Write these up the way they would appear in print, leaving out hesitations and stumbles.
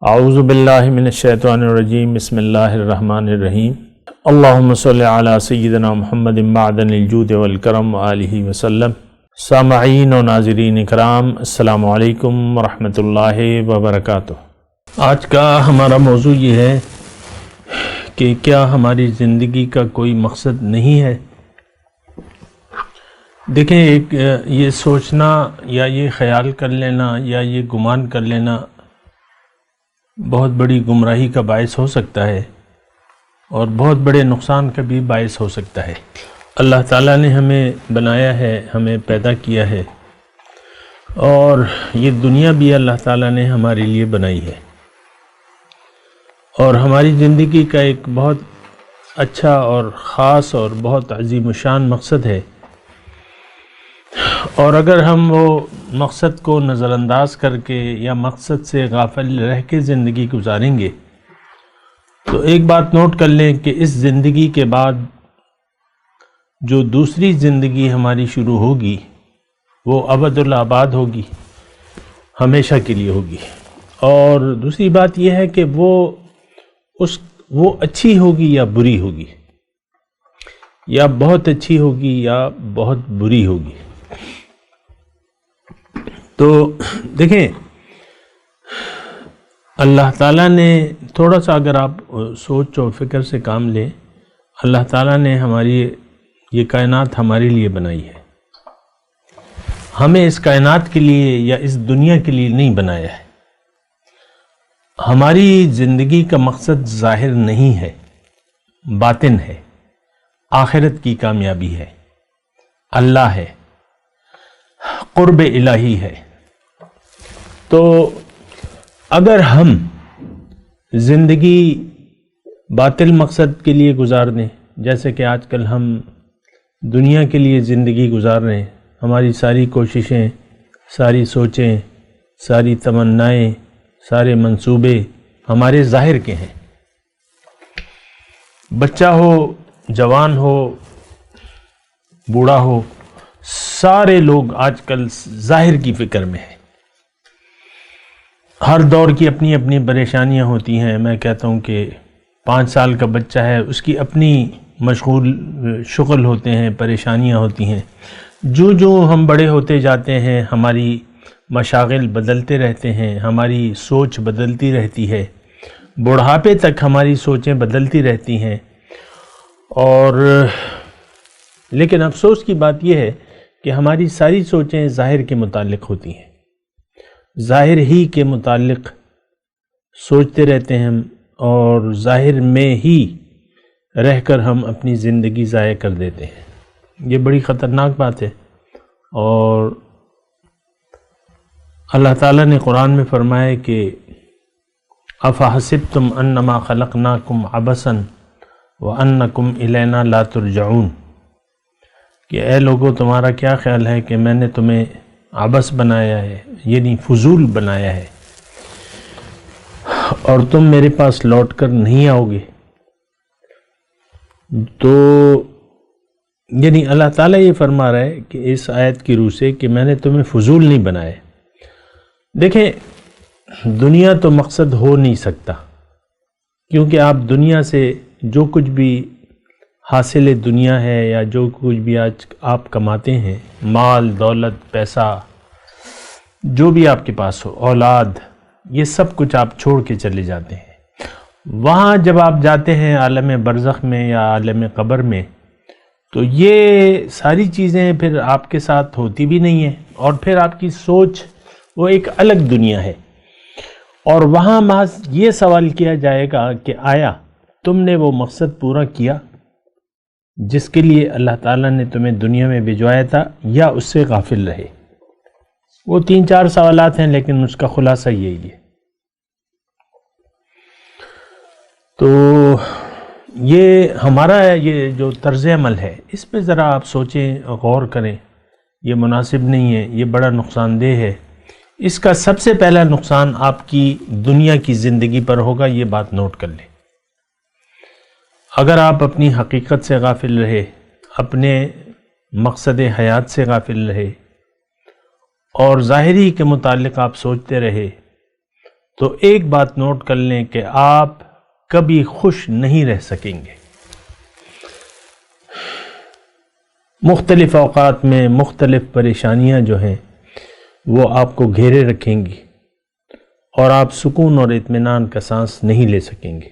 اعوذ باللہ من الشیطان الرجیم بسم اللہ الرحمن الرحیم اللہم صلی علی سیدنا محمد معدن الجود والکرم وآلہ وسلم۔ سامعین و ناظرین اکرام، السلام علیکم ورحمۃ اللہ وبرکاتہ۔ آج کا ہمارا موضوع یہ ہے کہ کیا ہماری زندگی کا کوئی مقصد نہیں ہے؟ دیکھیں، ایک یہ سوچنا یا یہ خیال کر لینا یا یہ گمان کر لینا بہت بڑی گمراہی کا باعث ہو سکتا ہے اور بہت بڑے نقصان کا بھی باعث ہو سکتا ہے۔ اللہ تعالیٰ نے ہمیں بنایا ہے، ہمیں پیدا کیا ہے، اور یہ دنیا بھی اللہ تعالیٰ نے ہمارے لیے بنائی ہے، اور ہماری زندگی کا ایک بہت اچھا اور خاص اور بہت عظیم الشان مقصد ہے، اور اگر ہم وہ مقصد کو نظر انداز کر کے یا مقصد سے غافل رہ کے زندگی گزاریں گے تو ایک بات نوٹ کر لیں کہ اس زندگی کے بعد جو دوسری زندگی ہماری شروع ہوگی وہ ابد الآباد ہوگی، ہمیشہ کے لیے ہوگی۔ اور دوسری بات یہ ہے کہ وہ اچھی ہوگی یا بری ہوگی، یا بہت اچھی ہوگی یا بہت بری ہوگی۔ تو دیکھیں، اللہ تعالیٰ نے تھوڑا سا اگر آپ سوچ و فکر سے کام لیں، اللہ تعالیٰ نے ہماری یہ کائنات ہمارے لیے بنائی ہے، ہمیں اس کائنات کے لیے یا اس دنیا کے لیے نہیں بنایا ہے۔ ہماری زندگی کا مقصد ظاہر نہیں ہے، باطن ہے، آخرت کی کامیابی ہے، اللہ ہے، قرب الہی ہے۔ تو اگر ہم زندگی باطل مقصد کے لیے گزار دیں، جیسے کہ آج کل ہم دنیا کے لیے زندگی گزار رہے ہیں، ہماری ساری کوششیں، ساری سوچیں، ساری تمنائیں، سارے منصوبے ہمارے ظاہر کے ہیں۔ بچہ ہو، جوان ہو، بوڑھا ہو، سارے لوگ آج کل ظاہر کی فکر میں ہیں۔ ہر دور کی اپنی اپنی پریشانیاں ہوتی ہیں۔ میں کہتا ہوں کہ 5 سال کا بچہ ہے، اس کی اپنی شغل ہوتے ہیں، پریشانیاں ہوتی ہیں۔ جو ہم بڑے ہوتے جاتے ہیں ہماری مشاغل بدلتے رہتے ہیں، ہماری سوچ بدلتی رہتی ہے، بڑھاپے تک ہماری سوچیں بدلتی رہتی ہیں۔ اور لیکن افسوس کی بات یہ ہے کہ ہماری ساری سوچیں ظاہر کے متعلق ہوتی ہیں، ظاہر ہی کے متعلق سوچتے رہتے ہیں، اور ظاہر میں ہی رہ کر ہم اپنی زندگی ضائع کر دیتے ہیں۔ یہ بڑی خطرناک بات ہے، اور اللہ تعالیٰ نے قرآن میں فرمایا کہ افحسبتم انما خلقناکم عبثا وانکم الینا لا ترجعون، کہ اے لوگوں، تمہارا کیا خیال ہے کہ میں نے تمہیں عبث بنایا ہے، یعنی فضول بنایا ہے، اور تم میرے پاس لوٹ کر نہیں آؤ گے؟ تو یعنی اللہ تعالیٰ یہ فرما رہا ہے کہ اس آیت کی روح سے کہ میں نے تمہیں فضول نہیں بنایا۔ دیکھیں، دنیا تو مقصد ہو نہیں سکتا، کیونکہ آپ دنیا سے جو کچھ بھی حاصل دنیا ہے یا جو کچھ بھی آج آپ کماتے ہیں، مال، دولت، پیسہ، جو بھی آپ کے پاس ہو، اولاد، یہ سب کچھ آپ چھوڑ کے چلے جاتے ہیں۔ وہاں جب آپ جاتے ہیں عالم برزخ میں یا عالم قبر میں، تو یہ ساری چیزیں پھر آپ کے ساتھ ہوتی بھی نہیں ہیں، اور پھر آپ کی سوچ وہ ایک الگ دنیا ہے، اور وہاں محض یہ سوال کیا جائے گا کہ آیا تم نے وہ مقصد پورا کیا جس کے لیے اللہ تعالیٰ نے تمہیں دنیا میں بھجوایا تھا، یا اس سے غافل رہے؟ وہ 3-4 سوالات ہیں، لیکن اس کا خلاصہ یہی ہے۔ تو یہ ہمارا یہ جو طرز عمل ہے، اس پہ ذرا آپ سوچیں، غور کریں۔ یہ مناسب نہیں ہے، یہ بڑا نقصان دہ ہے۔ اس کا سب سے پہلا نقصان آپ کی دنیا کی زندگی پر ہوگا، یہ بات نوٹ کر لیں۔ اگر آپ اپنی حقیقت سے غافل رہے، اپنے مقصد حیات سے غافل رہے، اور ظاہری کے متعلق آپ سوچتے رہے، تو ایک بات نوٹ کر لیں کہ آپ کبھی خوش نہیں رہ سکیں گے. مختلف اوقات میں مختلف پریشانیاں جو ہیں وہ آپ کو گھیرے رکھیں گی اور آپ سکون اور اطمینان کا سانس نہیں لے سکیں گے.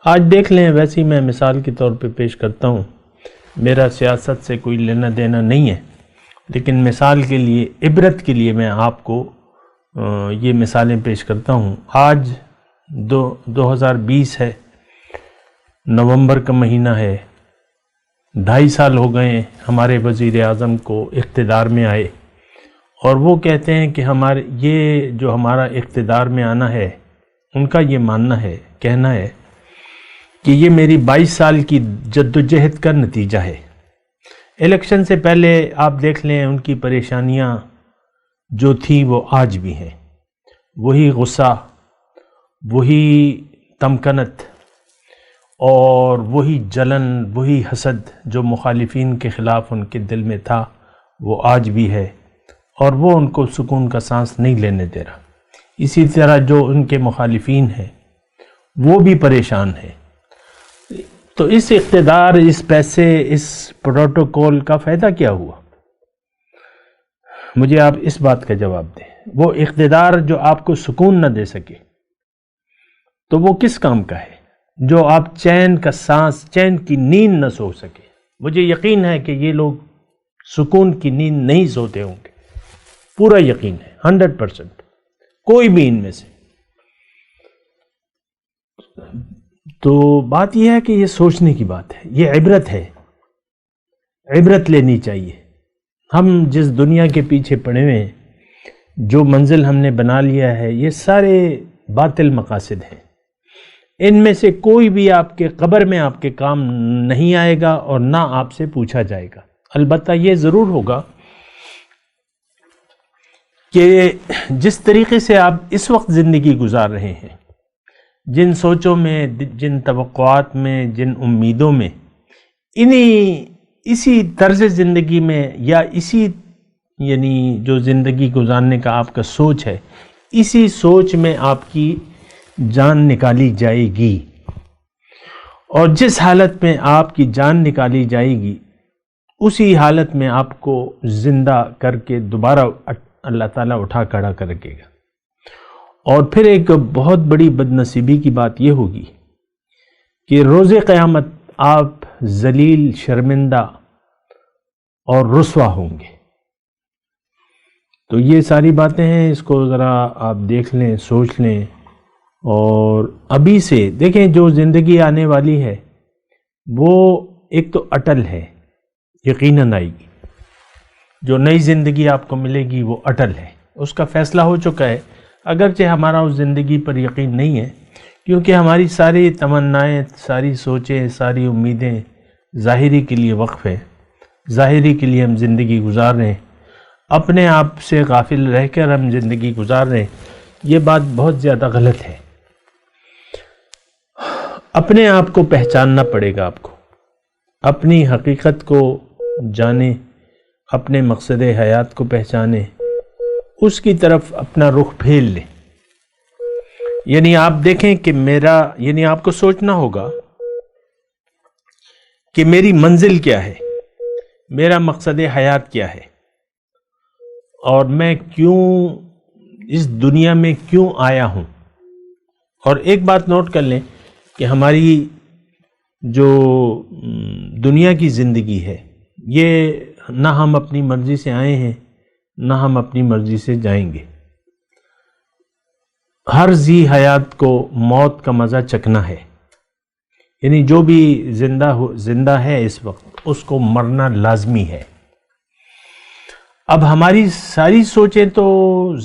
آج دیکھ لیں، ویسے ہی میں مثال کے طور پہ پیش کرتا ہوں، میرا سیاست سے کوئی لینا دینا نہیں ہے، لیکن مثال کے لیے، عبرت کے لیے میں آپ کو یہ مثالیں پیش کرتا ہوں. آج 2020 ہے، نومبر کا مہینہ ہے، 2.5 سال ہو گئے ہیں ہمارے وزیر اعظم کو اقتدار میں آئے، اور وہ کہتے ہیں کہ یہ جو ہمارا اقتدار میں آنا ہے، ان کا یہ ماننا ہے، کہنا ہے کہ یہ میری 22 سال کی جدوجہد کا نتیجہ ہے. الیکشن سے پہلے آپ دیکھ لیں ان کی پریشانیاں جو تھیں وہ آج بھی ہیں، وہی غصہ، وہی تمکنت اور وہی جلن، وہی حسد جو مخالفین کے خلاف ان کے دل میں تھا وہ آج بھی ہے، اور وہ ان کو سکون کا سانس نہیں لینے دے رہا. اسی طرح جو ان کے مخالفین ہیں وہ بھی پریشان ہیں. تو اس اقتدار، اس پیسے، اس پروٹوکول کا فائدہ کیا ہوا؟ مجھے آپ اس بات کا جواب دیں. وہ اقتدار جو آپ کو سکون نہ دے سکے تو وہ کس کام کا ہے؟ جو آپ چین کا سانس، چین کی نیند نہ سو سکے. مجھے یقین ہے کہ یہ لوگ سکون کی نیند نہیں سوتے ہوں گے، پورا یقین ہے، 100%. کوئی بھی ان میں سے. تو بات یہ ہے کہ یہ سوچنے کی بات ہے، یہ عبرت ہے، عبرت لینی چاہیے. ہم جس دنیا کے پیچھے پڑے ہوئے ہیں، جو منزل ہم نے بنا لیا ہے، یہ سارے باطل مقاصد ہیں. ان میں سے کوئی بھی آپ کے قبر میں آپ کے کام نہیں آئے گا اور نہ آپ سے پوچھا جائے گا. البتہ یہ ضرور ہوگا کہ جس طریقے سے آپ اس وقت زندگی گزار رہے ہیں، جن سوچوں میں، جن توقعات میں، جن امیدوں میں، اسی طرز زندگی میں، یا اسی یعنی جو زندگی گزارنے کا آپ کا سوچ ہے، اسی سوچ میں آپ کی جان نکالی جائے گی. اور جس حالت میں آپ کی جان نکالی جائے گی، اسی حالت میں آپ کو زندہ کر کے دوبارہ اللہ تعالیٰ اٹھا کھڑا کر رکھے گا. اور پھر ایک بہت بڑی بدنصیبی کی بات یہ ہوگی کہ روز قیامت آپ ذلیل، شرمندہ اور رسوا ہوں گے. تو یہ ساری باتیں ہیں، اس کو ذرا آپ دیکھ لیں، سوچ لیں. اور ابھی سے دیکھیں، جو زندگی آنے والی ہے وہ ایک تو اٹل ہے، یقیناً آئے گی. جو نئی زندگی آپ کو ملے گی وہ اٹل ہے، اس کا فیصلہ ہو چکا ہے. اگرچہ ہمارا اس زندگی پر یقین نہیں ہے، کیونکہ ہماری ساری تمنائیں، ساری سوچیں، ساری امیدیں ظاہری کے لیے وقف ہیں. ظاہری کے لیے ہم زندگی گزار رہے ہیں، اپنے آپ سے غافل رہ کر ہم زندگی گزار رہے ہیں. یہ بات بہت زیادہ غلط ہے. اپنے آپ کو پہچاننا پڑے گا، آپ کو اپنی حقیقت کو جانیں، اپنے مقصد حیات کو پہچانیں، اس کی طرف اپنا رخ پھیر لیں. یعنی آپ دیکھیں کہ یعنی آپ کو سوچنا ہوگا کہ میری منزل کیا ہے، میرا مقصد حیات کیا ہے، اور میں کیوں اس دنیا میں کیوں آیا ہوں. اور ایک بات نوٹ کر لیں کہ ہماری جو دنیا کی زندگی ہے، یہ نہ ہم اپنی مرضی سے آئے ہیں، نہ ہم اپنی مرضی سے جائیں گے. ہر ذی حیات کو موت کا مزہ چکھنا ہے. یعنی جو بھی زندہ ہے اس وقت، اس کو مرنا لازمی ہے. اب ہماری ساری سوچیں تو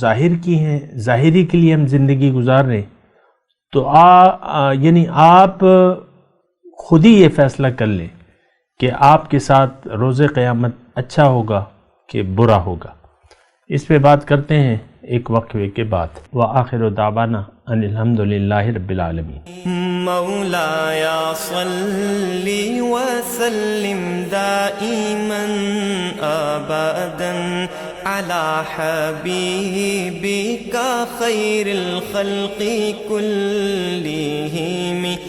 ظاہر کی ہیں، ظاہری کے لیے ہم زندگی گزار رہے ہیں. تو یعنی آپ خود ہی یہ فیصلہ کر لیں کہ آپ کے ساتھ روز قیامت اچھا ہوگا کہ برا ہوگا. اس پہ بات کرتے ہیں ایک وقفے کے بعد. وآخر دعوانا ان الحمدللہ رب العالمین. مولایا صلی وسلم دائما ابدا على حبيبك خير الخلق كلهم